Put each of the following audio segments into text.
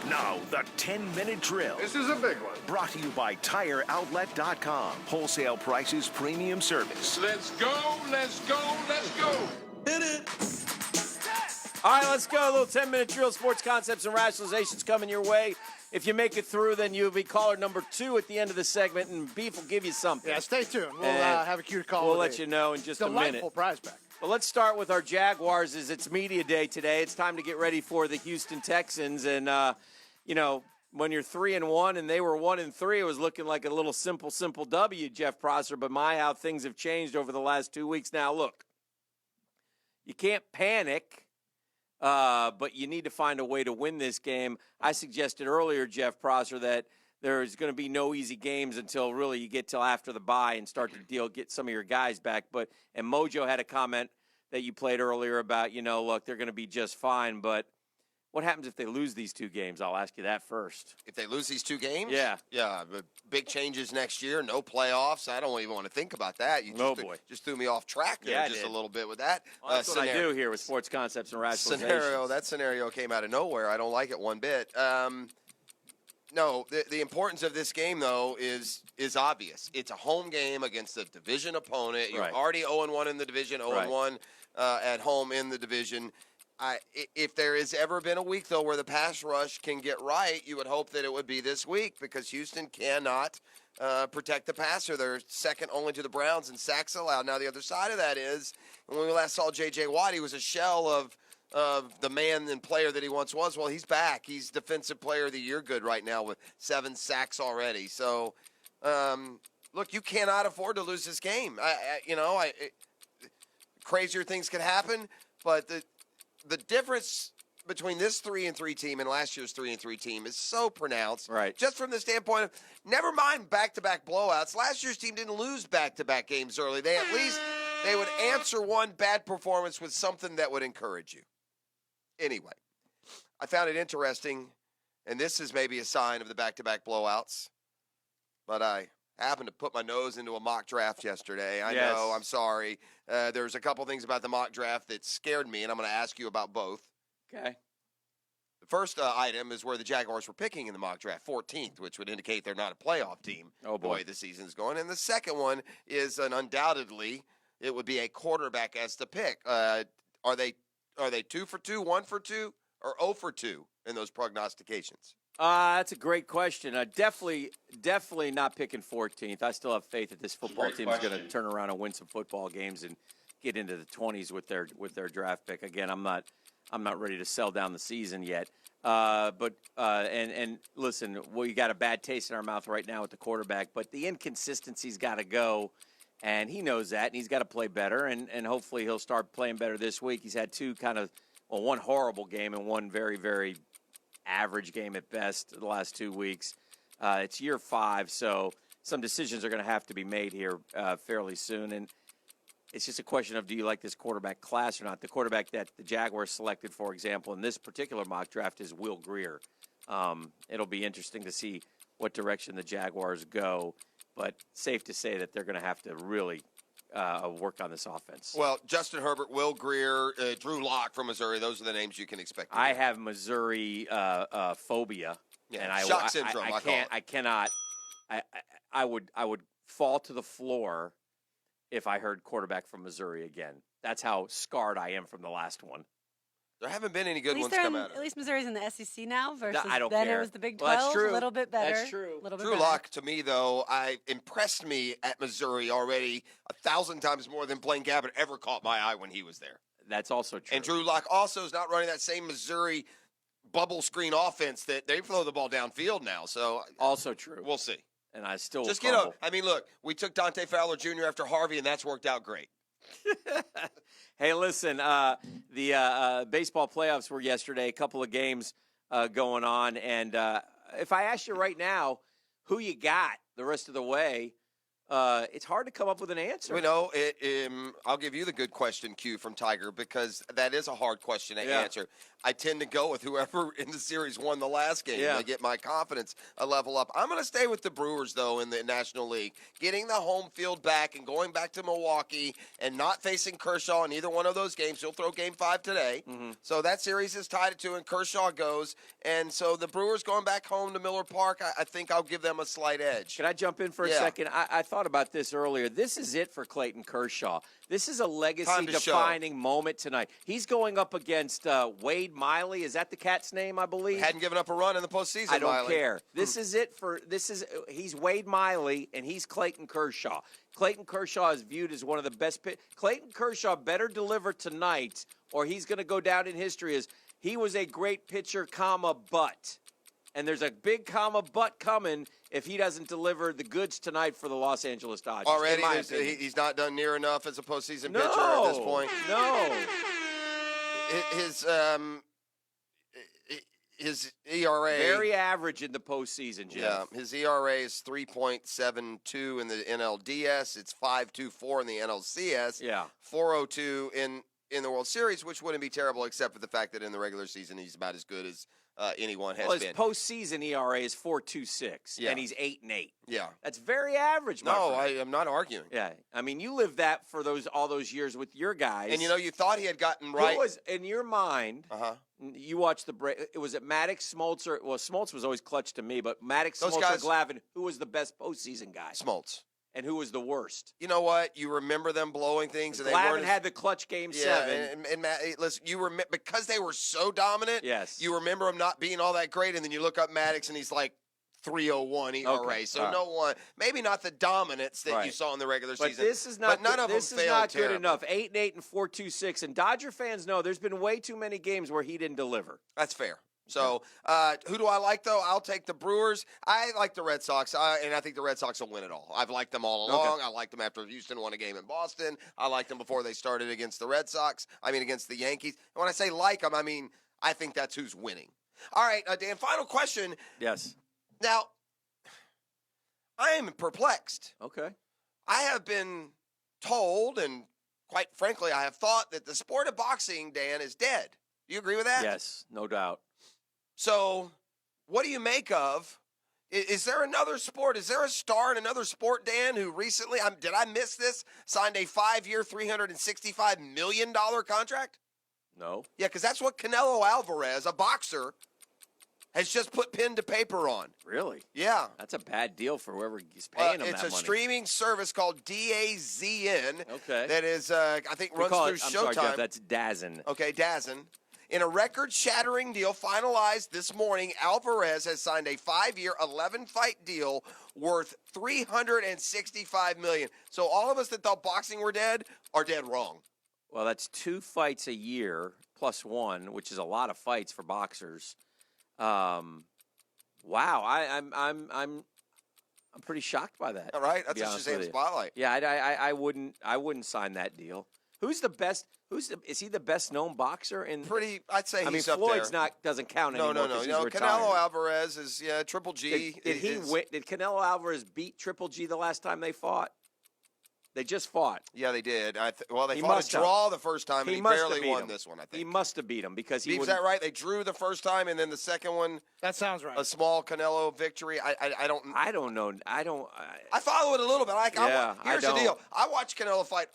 Now, the 10-minute drill. This is a big one. Brought to you by TireOutlet.com. Wholesale prices, premium service. Let's go, let's go, let's go. Hit it. All right, let's go. A little 10-minute drill, sports concepts and rationalizations coming your way. If you make it through, then you'll be caller number 2 at the end of the segment, and Beef will give you something. Yeah, stay tuned. We'll have a cue to call. We'll let you know in just a minute. Delightful prize pack. Well, let's start with our Jaguars as it's media day today. It's time to get ready for the Houston Texans. And, when you're 3-1 and they were 1-3, it was looking like a little simple W, Jeff Prosser. But how things have changed over the last 2 weeks. Now, look, you can't panic, but you need to find a way to win this game. I suggested earlier, Jeff Prosser, that there's going to be no easy games until really you get till after the bye and start to get some of your guys back. And Mojo had a comment that you played earlier about, look, they're going to be just fine. But what happens if they lose these 2 games? I'll ask you that first. If they lose these 2 games? Yeah. Yeah, but big changes next year, no playoffs. I don't even want to think about that. You just threw me off track there just a little bit with that. Well, that's what I do here with sports concepts and rationalizations. That scenario came out of nowhere. I don't like it one bit. No, the importance of this game, though, is obvious. It's a home game against a division opponent. You're already 0-1 in the division, 0-1 at home in the division. If there has ever been a week, though, where the pass rush can get right, you would hope that it would be this week because Houston cannot protect the passer. They're second only to the Browns in sacks allowed. Now, the other side of that is when we last saw J.J. Watt, he was a shell of the man and player that he once was. Well, he's back. He's Defensive Player of the Year good right now with 7 sacks already. So, look, you cannot afford to lose this game. Crazier things can happen, but the difference between this 3-3 team and last year's 3-3 team is so pronounced. Right. Just from the standpoint of, never mind back-to-back blowouts. Last year's team didn't lose back-to-back games early. They would answer one bad performance with something that would encourage you. Anyway, I found it interesting, and this is maybe a sign of the back-to-back blowouts, but I happened to put my nose into a mock draft yesterday. I know, I'm sorry. There's a couple things about the mock draft that scared me, and I'm going to ask you about both. Okay. The first item is where the Jaguars were picking in the mock draft, 14th, which would indicate they're not a playoff team. Oh, boy. The way the season's going. And the second one is undoubtedly it would be a quarterback as the pick. Are they 2 for 2, 1 for 2, or 0 for 2 in those prognostications? That's a great question. Definitely not picking 14th. I still have faith that this football team is going to turn around and win some football games and get into the 20s with their draft pick. Again, I'm not ready to sell down the season yet. But listen, we got a bad taste in our mouth right now with the quarterback, but the inconsistency's got to go, and he knows that, and he's got to play better, and hopefully he'll start playing better this week. He's had one horrible game and one very, very average game at best the last 2 weeks. It's year 5, so some decisions are going to have to be made here fairly soon, and it's just a question of, do you like this quarterback class or not? The quarterback that the Jaguars selected, for example, in this particular mock draft is Will Grier. It'll be interesting to see what direction the Jaguars go, but safe to say that they're going to have to really work on this offense. Well, Justin Herbert, Will Grier, Drew Lock from Missouri, those are the names you can expect. I have Missouri phobia. Yeah, and shock syndrome, I cannot. I would fall to the floor if I heard quarterback from Missouri again. That's how scarred I am from the last one. There haven't been any good ones come out of it. At least Missouri's in the SEC now versus I don't then care. it was the Big 12. Well, that's true. A little bit better. That's true. Drew Lock, to me, though, impressed me at Missouri already 1,000 times more than Blaine Gabbert ever caught my eye when he was there. That's also true. And Drew Lock also is not running that same Missouri bubble screen offense that they throw the ball downfield now. So also true. We'll see. And I still just get up. I mean, look, we took Dante Fowler Jr. after Harvey, and that's worked out great. Hey, listen, the baseball playoffs were yesterday, a couple of games going on. And if I ask you right now who you got the rest of the way, it's hard to come up with an answer. I'll give you the good question, Q, from Tiger, because that is a hard question to answer. I tend to go with whoever in the series won the last game. Yeah. I get my confidence a level up. I'm going to stay with the Brewers, though, in the National League. Getting the home field back and going back to Milwaukee and not facing Kershaw in either one of those games. He'll throw Game 5 today. Mm-hmm. So that series is tied at 2, and Kershaw goes. And so the Brewers going back home to Miller Park, I think I'll give them a slight edge. Can I jump in for a second? I thought about this earlier. This is it for Clayton Kershaw. This is a legacy-defining moment tonight. He's going up against Wade Miley. Is that the cat's name, I believe? Hadn't given up a run in the postseason, I don't Miley. care. This is it for – he's Wade Miley, and he's Clayton Kershaw. Clayton Kershaw is viewed as one of the best – Clayton Kershaw better deliver tonight, or he's going to go down in history as he was a great pitcher, but. And there's a big but coming if he doesn't deliver the goods tonight for the Los Angeles Dodgers. Already, he's not done near enough as a postseason pitcher at this point. No. His ERA very average in the postseason, Jeff. Yeah, his ERA is 3.72 in the NLDS. It's 5.24 in the NLCS. Yeah, 4.02 in the World Series, which wouldn't be terrible except for the fact that in the regular season he's about as good as anyone has been. His postseason ERA is 4.26, and he's 8-8. Yeah, that's very average. No, I am not arguing. Yeah, I mean you lived that for all those years with your guys, and you thought he had gotten right. Who was in your mind? You watched the break. Was it Maddox, Smoltz, or Smoltz was always clutch to me, but Maddox, Smoltz, or Glavine? Who was the best postseason guy? Smoltz. And who was the worst? You know what? You remember them blowing things. And Glavine had the clutch Game 7. And Matt, listen, because they were so dominant. Yes. You remember them not being all that great, and then you look up Maddox, and he's like 3.01 ERA. Okay. So no one, maybe not the dominance that you saw in the regular season. This is not. But none of them failed. This is not good enough. 8-8 and 4.26. And Dodger fans know there's been way too many games where he didn't deliver. That's fair. So, who do I like, though? I'll take the Brewers. I like the Red Sox, and I think the Red Sox will win it all. I've liked them all along. Okay. I liked them after Houston won a game in Boston. I liked them before they started against the Red Sox. Against the Yankees. And when I say like them, I think that's who's winning. All right, Dan, final question. Yes. Now, I am perplexed. Okay. I have been told, and quite frankly, I have thought that the sport of boxing, Dan, is dead. Do you agree with that? Yes, no doubt. So, what do you make of? Is there another sport? Is there a star in another sport, Dan, who recently, did I miss this, signed a 5-year, $365 million contract? No. Yeah, because that's what Canelo Alvarez, a boxer, has just put pen to paper on. Really? Yeah. That's a bad deal for whoever is paying him that money. It's a streaming service called DAZN. Okay. That is, I think, runs through Showtime. Sorry, Jeff, that's DAZN. Okay, DAZN. In a record-shattering deal finalized this morning, Alvarez has signed a 5-year, 11-fight deal worth $365 million. So all of us that thought boxing were dead are dead wrong. Well, that's 2 fights a year plus 1, which is a lot of fights for boxers. Wow, I'm pretty shocked by that. All right, that's a Shazam spotlight. Yeah, I wouldn't sign that deal. Who's the best? Is he the best known boxer in? I'd say he's up Floyd's there. doesn't count anymore. No. Canelo Alvarez is Triple G. Did he win? Did Canelo Alvarez beat Triple G the last time they fought? They just fought. Yeah, they did. They fought a draw the first time, and he barely won this one, I think. He must have beat him because he is that right? They drew the first time, and then the second one. That sounds right. A small Canelo victory. I don't know. I follow it a little bit. Here's the deal. I watched Canelo fight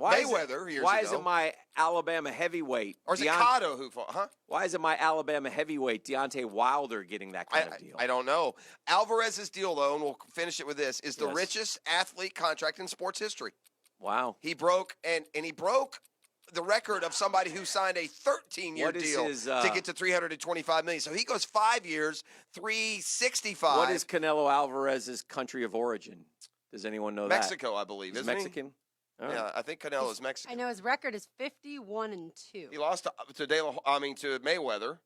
Mayweather. Why is it my Alabama heavyweight? Or is it Cotto who fought? Huh? Why is it my Alabama heavyweight Deontay Wilder getting that kind of deal? I don't know. Alvarez's deal, though, and we'll finish it with this, is the richest athlete contract in sports history. Wow. He broke the record of somebody who signed a 13-year deal to get to $325 million. So he goes 5 years, $365. What is Canelo Alvarez's country of origin? Does anyone know Mexico, I believe. Is Mexican? Yeah, I think Canelo is Mexican. I know his record is 51-2. He lost to Mayweather,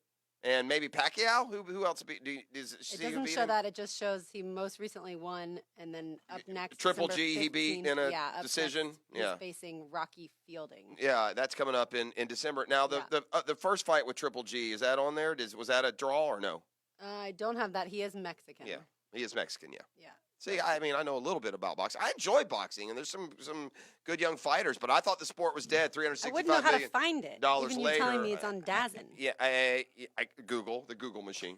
and maybe Pacquiao. Who else beat? It doesn't show that. It just shows he most recently won, and then up next, Triple G 15th, he beat in a decision. He's facing Rocky Fielding. Yeah, that's coming up in December. Now the first fight with Triple G, is that on there? Was that a draw or no? I don't have that. He is Mexican. Yeah, he is Mexican. Yeah. Yeah. See, I mean, I know a little bit about boxing. I enjoy boxing, and there's some good young fighters, but I thought the sport was dead. I wouldn't know how to find it. Even you telling me it's on DAZN. Yeah, I Google, the Google machine.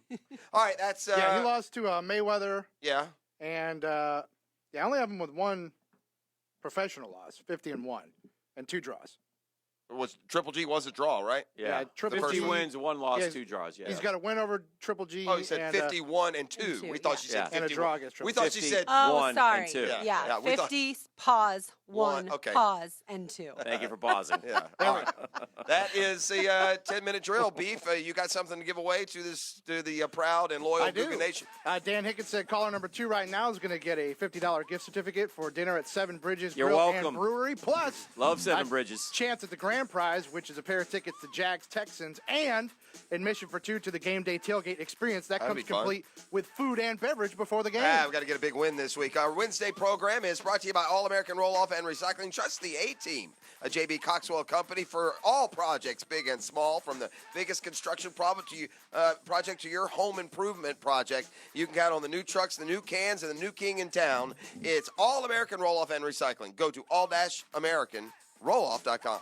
All right, that's... he lost to Mayweather. Yeah. And, I only have him with one professional loss, 50-1, and 2 draws. Triple G was a draw, right? Yeah. Triple G wins, 1 loss, 2 draws. Yeah. He's got a win over Triple G. Oh, he said 51 and 2. We thought she said 51. And a draw against Triple We G. thought she said 1 sorry. and 2. Yeah. 50, pause, 1, okay. pause, and 2. Thank you for pausing. Yeah. All right. That is the 10-minute drill. Beef, you got something to give away to the proud and loyal Cougar Nation? Dan Hicken said caller number 2 right now is going to get a $50 gift certificate for dinner at Seven Bridges You're Grill welcome. and Brewery. Plus, love Seven Bridges. Chance at the grand prize, which is a pair of tickets to Jags Texans and admission for 2 to the game day tailgate experience. That comes complete with food and beverage before the game. We've got to get a big win this week. Our Wednesday program is brought to you by All-American Roll-Off and Recycling. Trust the A-Team, a J.B. Coxwell company for all projects, big and small, from the biggest construction project to your home improvement project. You can count on the new trucks, the new cans, and the new king in town. It's All-American Roll-Off and Recycling. Go to all-americanrolloff.com.